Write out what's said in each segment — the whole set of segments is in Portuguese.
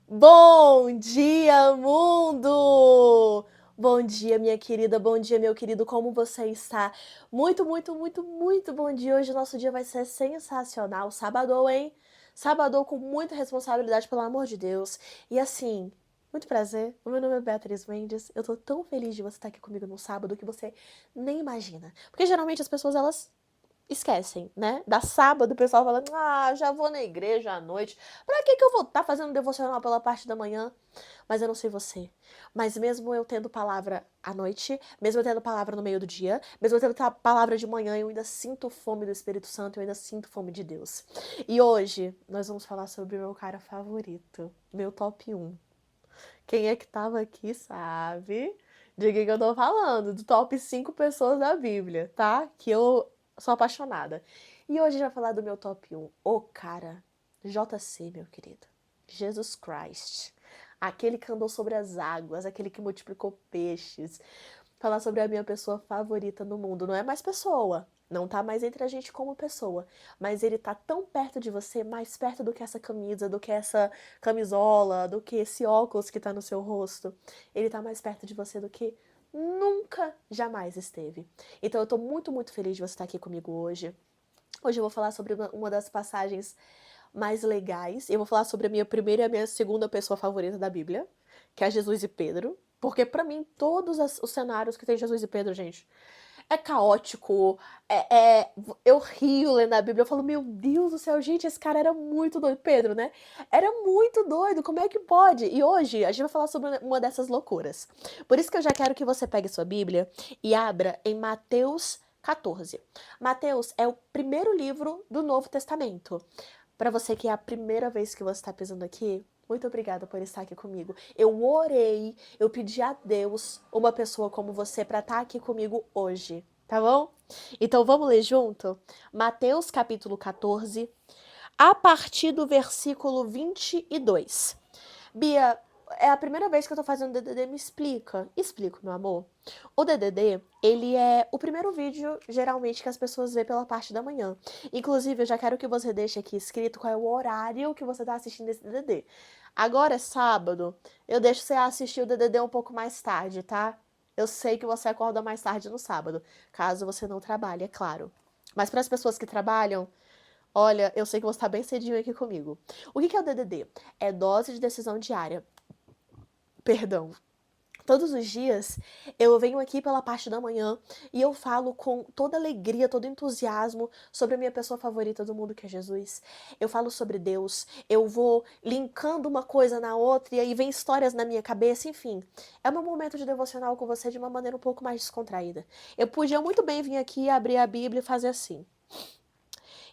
Bom dia, mundo! Bom dia, minha querida, bom dia, meu querido, como você está? Muito, muito, muito, muito bom dia. Hoje o nosso dia vai ser sensacional. Sabadou, hein? Sabadou com muita responsabilidade, pelo amor de Deus. E assim, muito prazer. O meu nome é Beatriz Mendes. Eu tô tão feliz de você estar aqui comigo no sábado que você nem imagina. Porque geralmente as pessoas, elas esquecem, né? Da sábado, o pessoal fala, já vou na igreja à noite. Pra que eu vou estar fazendo devocional pela parte da manhã? Mas eu não sei você. Mas mesmo eu tendo palavra à noite, mesmo eu tendo palavra no meio do dia, mesmo eu tendo palavra de manhã, eu ainda sinto fome do Espírito Santo, eu ainda sinto fome de Deus. E hoje nós vamos falar sobre o meu cara favorito, meu top um. Quem é que tava aqui sabe de quem que eu tô falando, do top 5 pessoas da Bíblia, tá? Que eu sou apaixonada. E hoje a gente vai falar do meu top um, o cara, JC, meu querido. Jesus Christ. Aquele que andou sobre as águas, aquele que multiplicou peixes. Falar sobre a minha pessoa favorita no mundo. Não é mais pessoa. Não tá mais entre a gente como pessoa. Mas ele tá tão perto de você, mais perto do que essa camisa, do que essa camisola, do que esse óculos que tá no seu rosto. Ele tá mais perto de você do que nunca, jamais esteve. Então eu tô muito, muito feliz de você estar aqui comigo hoje. Hoje eu vou falar sobre uma das passagens mais legais. Eu vou falar sobre a minha primeira e a minha segunda pessoa favorita da Bíblia, que é Jesus e Pedro. Porque pra mim, todos os cenários que tem Jesus e Pedro, gente, é caótico, eu rio lendo a Bíblia, eu falo, meu Deus do céu, gente, esse cara era muito doido, Pedro, né? Era muito doido, como é que pode? E hoje a gente vai falar sobre uma dessas loucuras. Por isso que eu já quero que você pegue sua Bíblia e abra em Mateus 14. Mateus é o primeiro livro do Novo Testamento. Para você que é a primeira vez que você está pisando aqui, muito obrigada por estar aqui comigo. Eu orei, eu pedi a Deus uma pessoa como você para estar aqui comigo hoje, tá bom? Então vamos ler junto? Mateus capítulo 14, a partir do versículo 22. Bia, é a primeira vez que eu tô fazendo DDD, me explica. Explico, meu amor. O DDD, ele é o primeiro vídeo, geralmente, que as pessoas vê pela parte da manhã. Inclusive, eu já quero que você deixe aqui escrito qual é o horário que você tá assistindo esse DDD. Agora é sábado, eu deixo você assistir o DDD um pouco mais tarde, tá? Eu sei que você acorda mais tarde no sábado, caso você não trabalhe, é claro. Mas para as pessoas que trabalham, olha, eu sei que você tá bem cedinho aqui comigo. O que é o DDD? É dose de decisão diária. Perdão. Todos os dias eu venho aqui pela parte da manhã e eu falo com toda alegria, todo entusiasmo sobre a minha pessoa favorita do mundo, que é Jesus. Eu falo sobre Deus, eu vou linkando uma coisa na outra e aí vem histórias na minha cabeça, enfim. É meu momento de devocional com você de uma maneira um pouco mais descontraída. Eu podia muito bem vir aqui, abrir a Bíblia e fazer assim.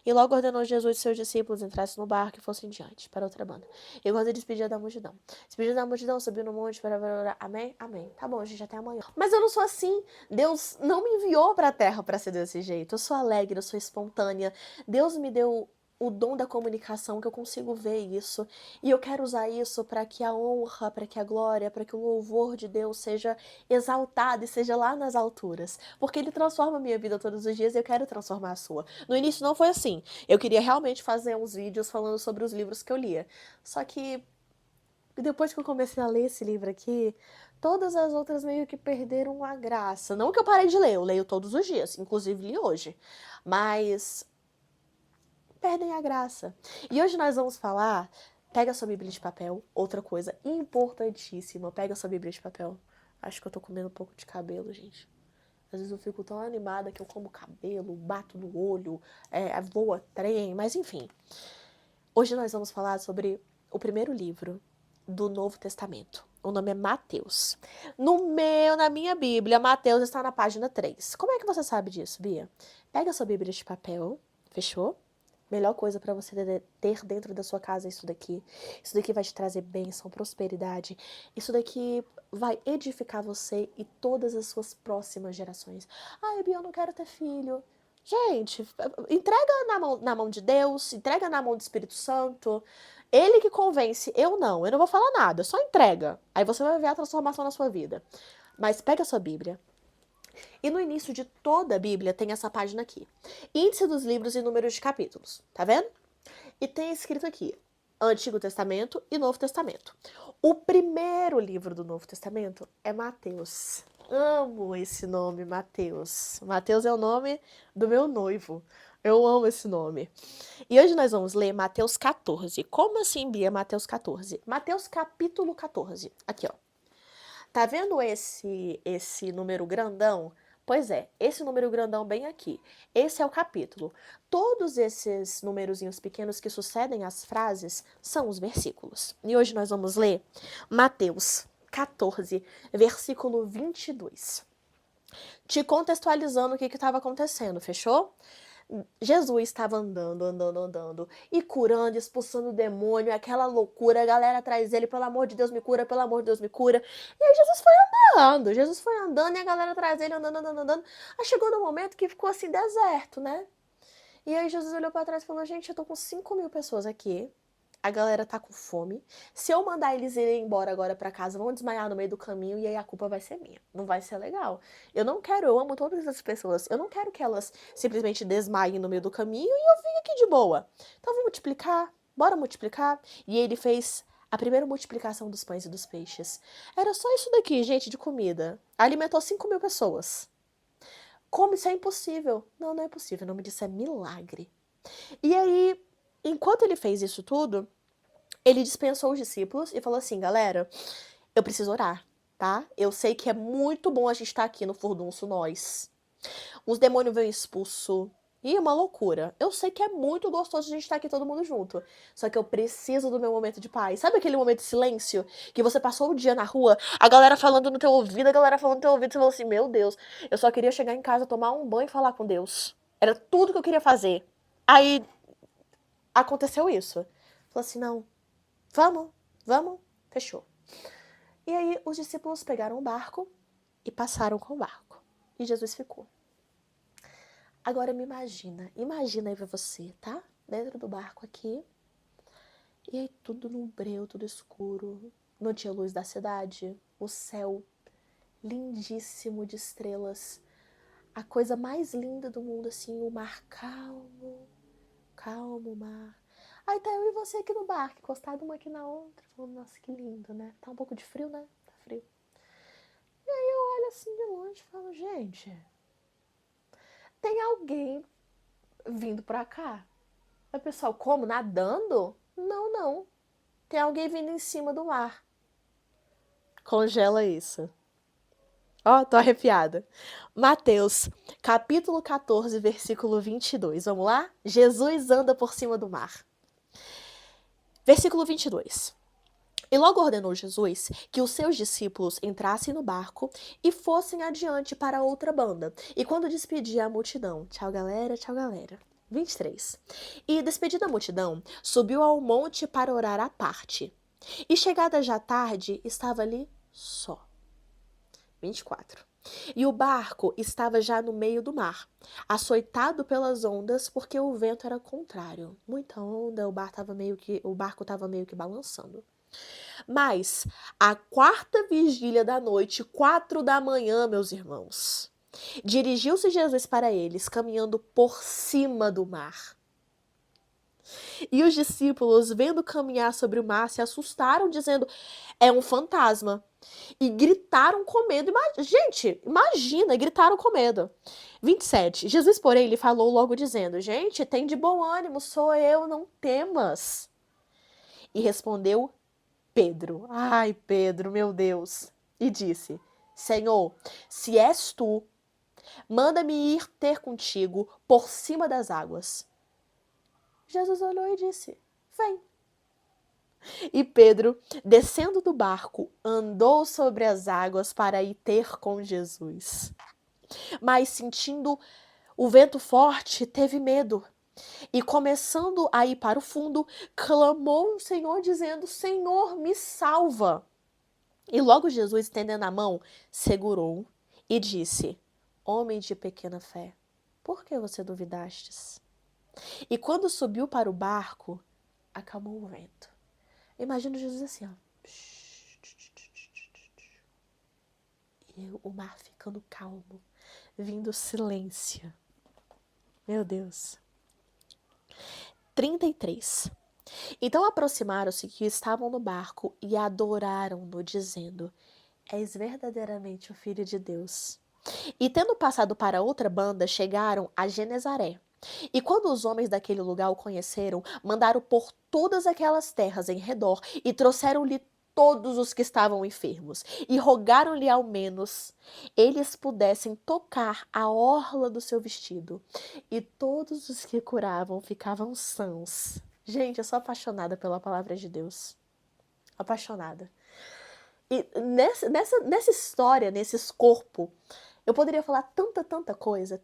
E logo ordenou Jesus e seus discípulos entrassem no barco e fossem diante, para outra banda. E quando ele despedia da multidão. Despediu da multidão, subiu no monte para orar. Amém? Amém. Tá bom, gente, até amanhã. Mas eu não sou assim. Deus não me enviou para a terra para ser desse jeito. Eu sou alegre, eu sou espontânea. Deus me deu o dom da comunicação, que eu consigo ver isso. E eu quero usar isso para que a honra, para que a glória, para que o louvor de Deus seja exaltado e seja lá nas alturas. Porque ele transforma a minha vida todos os dias e eu quero transformar a sua. No início não foi assim. Eu queria realmente fazer uns vídeos falando sobre os livros que eu lia. Só que depois que eu comecei a ler esse livro aqui, todas as outras meio que perderam a graça. Não que eu parei de ler, eu leio todos os dias, inclusive li hoje. Mas perdem a graça. E hoje nós vamos falar. Pega a sua Bíblia de papel, outra coisa importantíssima. Pega a sua Bíblia de papel. Acho que eu tô comendo um pouco de cabelo, gente. Às vezes eu fico tão animada que eu como cabelo, bato no olho, voa trem, mas enfim. Hoje nós vamos falar sobre o primeiro livro do Novo Testamento. O nome é Mateus. Na minha Bíblia, Mateus está na página 3. Como é que você sabe disso, Bia? Pega a sua Bíblia de papel, fechou? Melhor coisa para você ter dentro da sua casa é isso daqui. Isso daqui vai te trazer bênção, prosperidade. Isso daqui vai edificar você e todas as suas próximas gerações. Ai, Bia, eu não quero ter filho. Gente, entrega na mão de Deus, entrega na mão do Espírito Santo. Ele que convence, eu não. Eu não vou falar nada, só entrega. Aí você vai ver a transformação na sua vida. Mas pega a sua Bíblia. E no início de toda a Bíblia tem essa página aqui. Índice dos livros e números de capítulos. Tá vendo? E tem escrito aqui. Antigo Testamento e Novo Testamento. O primeiro livro do Novo Testamento é Mateus. Amo esse nome, Mateus. Mateus é o nome do meu noivo. Eu amo esse nome. E hoje nós vamos ler Mateus 14. Como assim, Bia, Mateus 14? Mateus capítulo 14. Aqui, ó. Tá vendo esse número grandão? Pois é, esse número grandão bem aqui. Esse é o capítulo. Todos esses numerozinhos pequenos que sucedem as frases são os versículos. E hoje nós vamos ler Mateus 14, versículo 22. Te contextualizando o que estava acontecendo, fechou? Jesus estava andando, e curando, expulsando o demônio, aquela loucura, a galera atrás dele, pelo amor de Deus, me cura, pelo amor de Deus, me cura. E aí Jesus foi andando, e a galera atrás dele, andando. Aí chegou no momento que ficou assim, deserto, né? E aí Jesus olhou pra trás e falou, gente, eu tô com 5.000 pessoas aqui, a galera tá com fome. Se eu mandar eles irem embora agora pra casa, vão desmaiar no meio do caminho e aí a culpa vai ser minha. Não vai ser legal. Eu amo todas essas pessoas. Eu não quero que elas simplesmente desmaiem no meio do caminho e eu venha aqui de boa. Então vamos multiplicar? Bora multiplicar? E ele fez a primeira multiplicação dos pães e dos peixes. Era só isso daqui, gente, de comida. Alimentou 5.000 pessoas. Como isso é impossível? Não, não é possível. O nome disso é milagre. E aí, enquanto ele fez isso tudo, ele dispensou os discípulos e falou assim, galera, eu preciso orar, tá? Eu sei que é muito bom a gente estar aqui no furdunço, nós. Os demônios vêm expulso. E é uma loucura. Eu sei que é muito gostoso a gente estar aqui todo mundo junto. Só que eu preciso do meu momento de paz. Sabe aquele momento de silêncio? Que você passou o dia na rua, a galera falando no teu ouvido, você falou assim, meu Deus, eu só queria chegar em casa, tomar um banho e falar com Deus. Era tudo que eu queria fazer. Aí, aconteceu isso. Falou assim, não, vamos, fechou. E aí os discípulos pegaram o barco e passaram com o barco. E Jesus ficou. Agora me imagina aí pra você, tá? Dentro do barco aqui. E aí tudo num breu, tudo escuro. Não tinha luz da cidade. O céu lindíssimo de estrelas. A coisa mais linda do mundo, assim, o mar calmo. Calmo mar. Aí tá eu e você aqui no barco, encostado uma aqui na outra. Falando, nossa, que lindo, né? Tá um pouco de frio, né? Tá frio. E aí eu olho assim de longe e falo, gente, tem alguém vindo pra cá? Aí o pessoal, como? Nadando? Não, não. Tem alguém vindo em cima do mar. Congela isso. Ó, tô arrepiada. Mateus, capítulo 14, versículo 22. Vamos lá? Jesus anda por cima do mar. Versículo 22. E logo ordenou Jesus que os seus discípulos entrassem no barco e fossem adiante para outra banda. E quando despedia a multidão, tchau galera, tchau galera. 23. E despedida a multidão, subiu ao monte para orar à parte. E chegada já tarde, estava ali só. 24. E o barco estava já no meio do mar, açoitado pelas ondas, porque o vento era contrário. Muita onda, o barco estava meio que balançando. Mas, a quarta vigília da noite, 4 da manhã, meus irmãos, dirigiu-se Jesus para eles, caminhando por cima do mar. E os discípulos, vendo caminhar sobre o mar, se assustaram, dizendo, é um fantasma. E gritaram com medo. Gente, imagina, gritaram com medo. 27. Jesus, porém, lhe falou logo dizendo, gente, tem de bom ânimo, sou eu, não temas. E respondeu Pedro. Ai, Pedro, meu Deus. E disse, Senhor, se és tu, manda-me ir ter contigo por cima das águas. Jesus olhou e disse, vem. E Pedro, descendo do barco, andou sobre as águas para ir ter com Jesus. Mas sentindo o vento forte, teve medo. E começando a ir para o fundo, clamou ao Senhor, dizendo, Senhor, me salva. E logo Jesus, estendendo a mão, segurou e disse, homem de pequena fé, por que você duvidastes? E quando subiu para o barco, acalmou o vento. Imagina Jesus assim, ó. E o mar ficando calmo, vindo silêncio. Meu Deus. 33. Então aproximaram-se que estavam no barco e adoraram-no, dizendo: És verdadeiramente o Filho de Deus. E tendo passado para outra banda, chegaram a Genezaré. E quando os homens daquele lugar o conheceram, mandaram por todas aquelas terras em redor e trouxeram-lhe todos os que estavam enfermos, e rogaram-lhe ao menos eles pudessem tocar a orla do seu vestido. E todos os que curavam ficavam sãos. Gente, eu sou apaixonada pela palavra de Deus. Apaixonada. E nessa história, nesse escopo, eu poderia falar tanta coisa,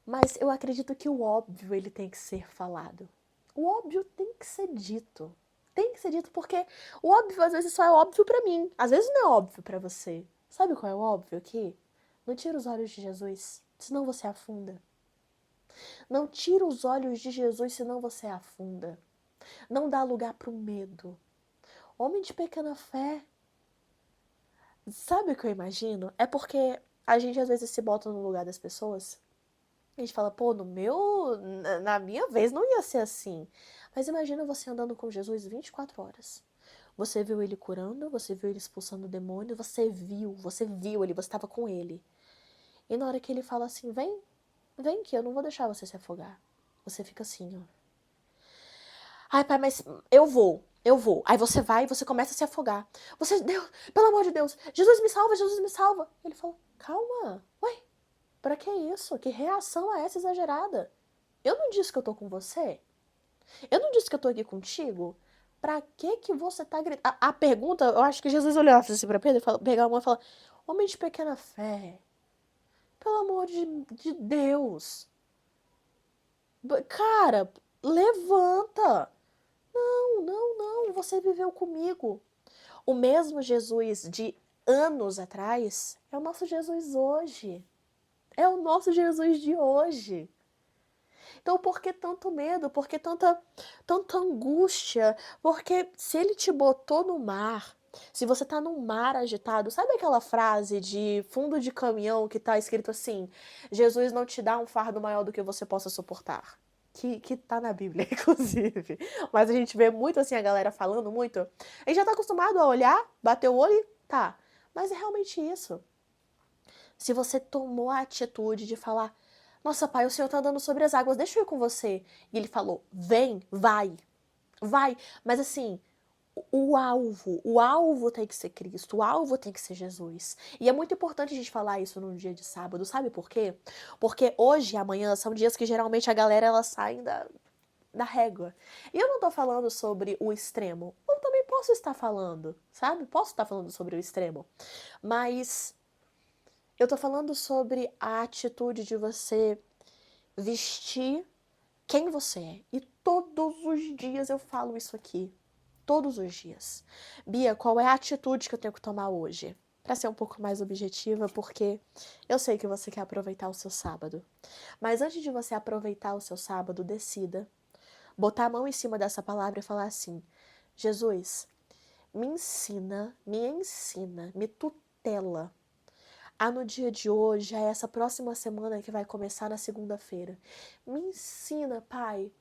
mas eu acredito que o óbvio ele tem que ser falado. O óbvio tem que ser dito. Tem que ser dito porque o óbvio às vezes só é óbvio pra mim, às vezes não é óbvio pra você. Sabe qual é o óbvio aqui? Não tira os olhos de Jesus, senão você afunda. Não tira os olhos de Jesus, senão você afunda. Não dá lugar pro medo. Homem de pequena fé. Sabe o que eu imagino? É porque a gente às vezes se bota no lugar das pessoas. A gente fala, pô, na minha vez não ia ser assim. Mas imagina você andando com Jesus 24 horas. Você viu ele curando, você viu ele expulsando o demônio, você viu ele, você estava com ele. E na hora que ele fala assim, vem que eu não vou deixar você se afogar. Você fica assim, ó. Ai, pai, mas eu vou. Eu vou. Aí você vai e você começa a se afogar. Você, Deus, pelo amor de Deus, Jesus me salva, Jesus me salva. Ele falou, calma, ué, pra que isso? Que reação é essa exagerada? Eu não disse que eu tô com você? Eu não disse que eu tô aqui contigo? Pra que você tá gritando? A pergunta, eu acho que Jesus olhou assim pra Pedro e falou, pegar a mão e falar, homem de pequena fé, pelo amor de Deus. Cara, levanta. Não, você viveu comigo. O mesmo Jesus de anos atrás é o nosso Jesus hoje. É o nosso Jesus de hoje. Então, por que tanto medo? Por que tanta angústia? Porque se ele te botou no mar, se você tá num mar agitado, sabe aquela frase de fundo de caminhão que tá escrito assim: Jesus não te dá um fardo maior do que você possa suportar? Que tá na Bíblia, inclusive. Mas a gente vê muito assim a galera falando muito. A gente já tá acostumado a olhar, bater o olho e tá. Mas é realmente isso. Se você tomou a atitude de falar, nossa, pai, o senhor tá andando sobre as águas, deixa eu ir com você. E ele falou, vem, vai. Mas assim, o alvo tem que ser Cristo, o alvo tem que ser Jesus. E é muito importante a gente falar isso num dia de sábado, sabe por quê? Porque hoje e amanhã são dias que geralmente a galera ela sai da régua. E eu não tô falando sobre o extremo. Eu também posso estar falando, sabe? Posso estar falando sobre o extremo. Mas eu tô falando sobre a atitude de você vestir quem você é. E todos os dias eu falo isso aqui. Todos os dias. Bia, qual é a atitude que eu tenho que tomar hoje? Para ser um pouco mais objetiva, porque eu sei que você quer aproveitar o seu sábado. Mas antes de você aproveitar o seu sábado, decida botar a mão em cima dessa palavra e falar assim: Jesus, me ensina, me tutela no dia de hoje, a essa próxima semana que vai começar na segunda-feira. Me ensina, Pai,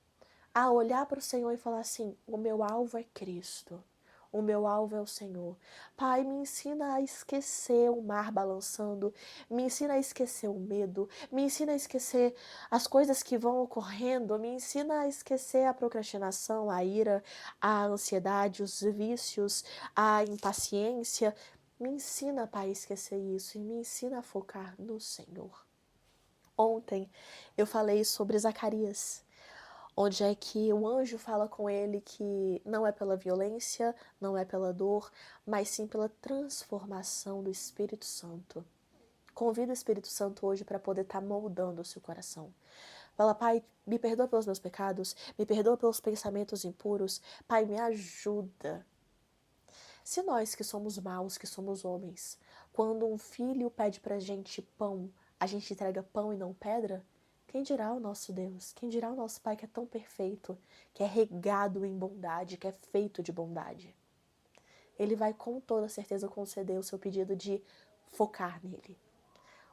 a olhar para o Senhor e falar assim: o meu alvo é Cristo. O meu alvo é o Senhor. Pai, me ensina a esquecer o mar balançando, me ensina a esquecer o medo, me ensina a esquecer as coisas que vão ocorrendo, me ensina a esquecer a procrastinação, a ira, a ansiedade, os vícios, a impaciência. Me ensina, Pai, a esquecer isso e me ensina a focar no Senhor. Ontem eu falei sobre Zacarias, onde é que o anjo fala com ele que não é pela violência, não é pela dor, mas sim pela transformação do Espírito Santo. Convida o Espírito Santo hoje para poder estar moldando o seu coração. Fala, Pai, me perdoa pelos meus pecados, me perdoa pelos pensamentos impuros. Pai, me ajuda. Se nós que somos maus, que somos homens, quando um filho pede pra gente pão, a gente entrega pão e não pedra, quem dirá o nosso Deus? Quem dirá o nosso Pai que é tão perfeito, que é regado em bondade, que é feito de bondade? Ele vai com toda certeza conceder o seu pedido de focar nele.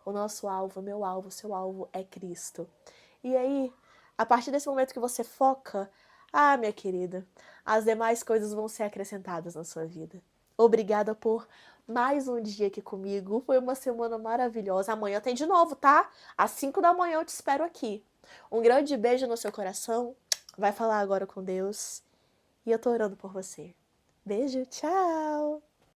O nosso alvo, meu alvo, seu alvo é Cristo. E aí, a partir desse momento que você foca, Ah, minha querida, as demais coisas vão ser acrescentadas na sua vida. Obrigada por mais um dia aqui comigo. Foi uma semana maravilhosa. Amanhã tem de novo, tá? Às 5 da manhã eu te espero aqui. Um grande beijo no seu coração. Vai falar agora com Deus. E eu tô orando por você. Beijo, tchau!